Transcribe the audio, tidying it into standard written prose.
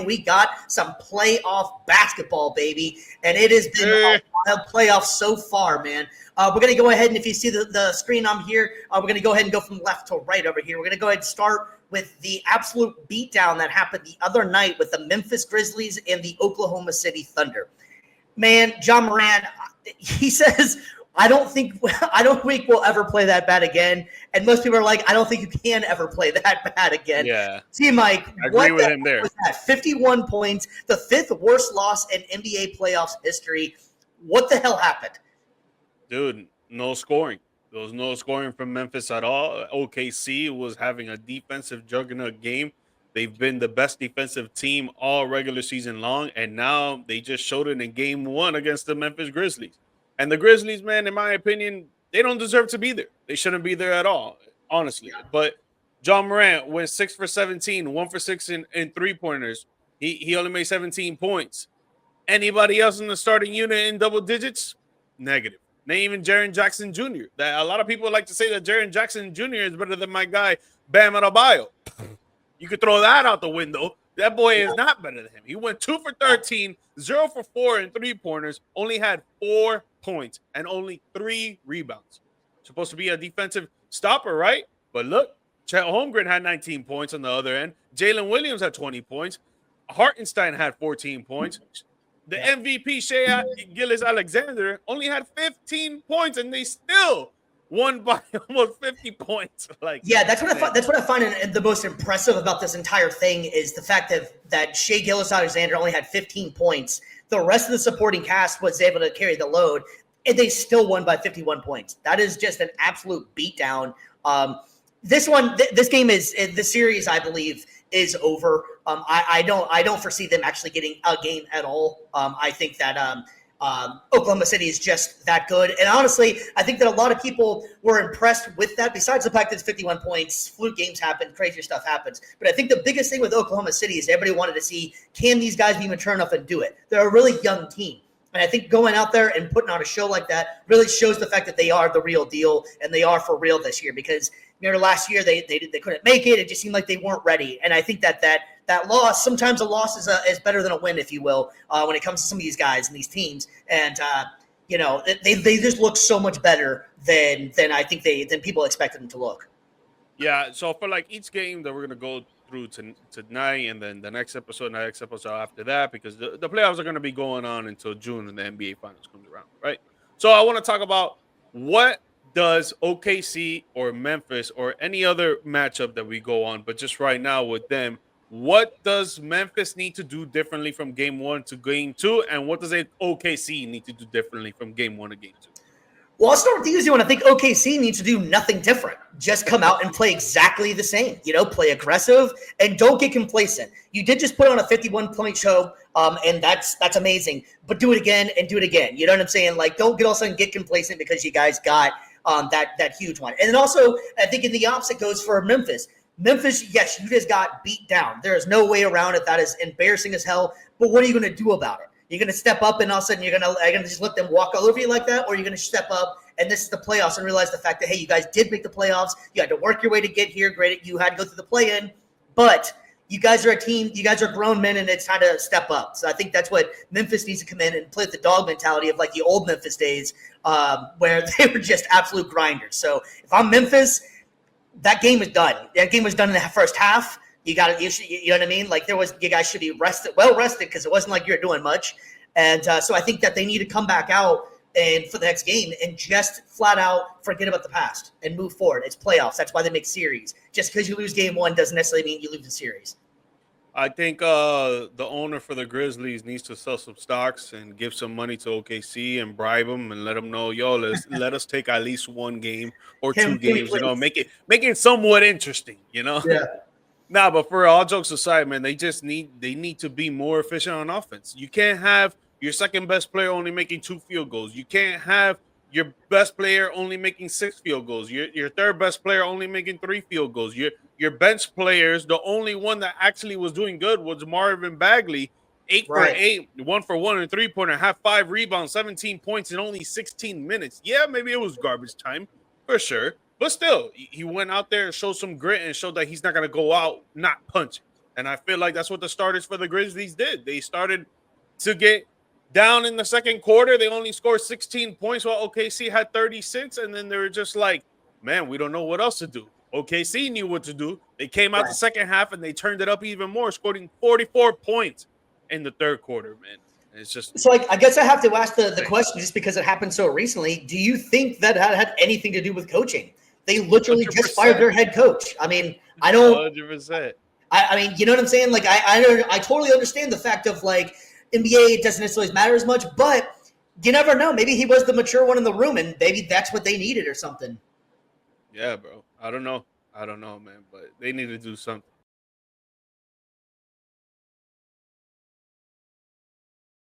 we got some playoff basketball, baby. And it has been a wild playoff so far, man. We're going to go ahead, and if you see the screen on here, we're going to go ahead and go from left to right over here. We're going to go ahead and start with the absolute beatdown that happened the other night with the Memphis Grizzlies and the Oklahoma City Thunder. Man, John Moran, he says, I don't think we'll ever play that bad again. And most people are like, I don't think you can ever play that bad again. Yeah. See, Mike, I agree with him there. Was that? 51 points, the fifth worst loss in NBA playoffs history. What the hell happened? Dude, no scoring. There was no scoring from Memphis at all. OKC was having a defensive juggernaut game. They've been the best defensive team all regular season long, and now they just showed it in game 1 against the Memphis Grizzlies. And the Grizzlies, man, in my opinion, they don't deserve to be there. They shouldn't be there at all, honestly. Yeah. But John Morant went 6 for 17, 1 for 6 in three-pointers. He only made 17 points. Anybody else in the starting unit in double digits? Negative. Not even Jaren Jackson Jr. That a lot of people like to say that Jaren Jackson Jr. is better than my guy, Bam Adebayo. You could throw that out the window. That boy is not better than him. He went 2 for 13, 0 for 4 in three-pointers, only had 4 points and only 3 rebounds. Supposed to be a defensive stopper, right? But look, Chet Holmgren had 19 points on the other end. Jalen Williams had 20 points. Hartenstein had 14 points. The MVP, Shea Gilgeous-Alexander, only had 15 points, and they still won by almost 50 points. That's what I find the most impressive about this entire thing is the fact that Shea Gilgeous-Alexander only had 15 points. The rest of the supporting cast was able to carry the load, and they still won by 51 points. That is just an absolute beatdown. This series, I believe, is over. I don't foresee them actually getting a game at all. I think that Oklahoma City is just that good. And honestly, I think that a lot of people were impressed with that, besides the fact that it's 51 points, fluke games happen, crazier stuff happens. But I think the biggest thing with Oklahoma City is everybody wanted to see, can these guys be mature enough and do it? They're a really young team. And I think going out there and putting on a show like that really shows the fact that they are the real deal, and they are for real this year. Because last year they couldn't make it. It just seemed like they weren't ready. And I think that loss, sometimes a loss is better than a win, if you will, when it comes to some of these guys and these teams. And they just look so much better than I think than people expected them to look. Yeah. So for each game that we're gonna go through tonight, and then the next episode after that, because the playoffs are going to be going on until June and the NBA Finals comes around, right? So I want to talk about, what does OKC or Memphis or any other matchup that we go on, but just right now with them, what does Memphis need to do differently from game 1 to game 2, and what does OKC need to do differently from game 1 to game 2? Well, I'll start with the easy one. I think OKC needs to do nothing different. Just come out and play exactly the same. Play aggressive and don't get complacent. You did just put on a 51-point show, and that's amazing. But do it again and do it again. You know what I'm saying? Don't all of a sudden get complacent because you guys got that huge one. And then also, I think in the opposite goes for Memphis. Memphis, yes, you just got beat down. There is no way around it. That is embarrassing as hell. But what are you going to do about it? You're going to step up and all of a sudden you're going to just let them walk all over you like that? Or you're going to step up and this is the playoffs and realize the fact that, hey, you guys did make the playoffs. You had to work your way to get here. Great. You had to go through the play-in. But you guys are a team. You guys are grown men, and it's time to step up. So I think that's what Memphis needs to come in and play the dog mentality of the old Memphis days where they were just absolute grinders. So if I'm Memphis, that game is done. That game was done in the first half. You know what I mean? You guys should be well rested because it wasn't like you're doing much. And so I think that they need to come back out and for the next game and just flat out forget about the past and move forward. It's playoffs. That's why they make series. Just because you lose game 1 doesn't necessarily mean you lose the series. I think the owner for the Grizzlies needs to sell some stocks and give some money to OKC and bribe them and let them know, let us take at least one game or 2 games, make it somewhat interesting, Yeah. Nah, but for all jokes aside, man, they need to be more efficient on offense. You can't have your second best player only making 2 field goals. You can't have your best player only making 6 field goals. Your third best player only making 3 field goals. Your bench players, the only one that actually was doing good was Marvin Bagley, 8 for 8, 1 for 1 in three-pointer, had 5 rebounds, 17 points in only 16 minutes. Yeah, maybe it was garbage time for sure. But still, he went out there and showed some grit and showed that he's not going to go out not punching. And I feel like that's what the starters for the Grizzlies did. They started to get down in the second quarter. They only scored 16 points while OKC had 36. And then they were just like, man, we don't know what else to do. OKC knew what to do. They came out the second half and they turned it up even more, scoring 44 points in the third quarter, man. And it's just so. I guess I have to ask the question just because it happened so recently. Do you think that had anything to do with coaching? They literally 100%. just fired their head coach. I mean, I don't. 100%. I mean, you know what I'm saying? Like, I totally understand the fact of like NBA doesn't necessarily matter as much, but you never know. Maybe he was the mature one in the room, and maybe that's what they needed or something. Yeah, bro. I don't know, man, but they need to do something.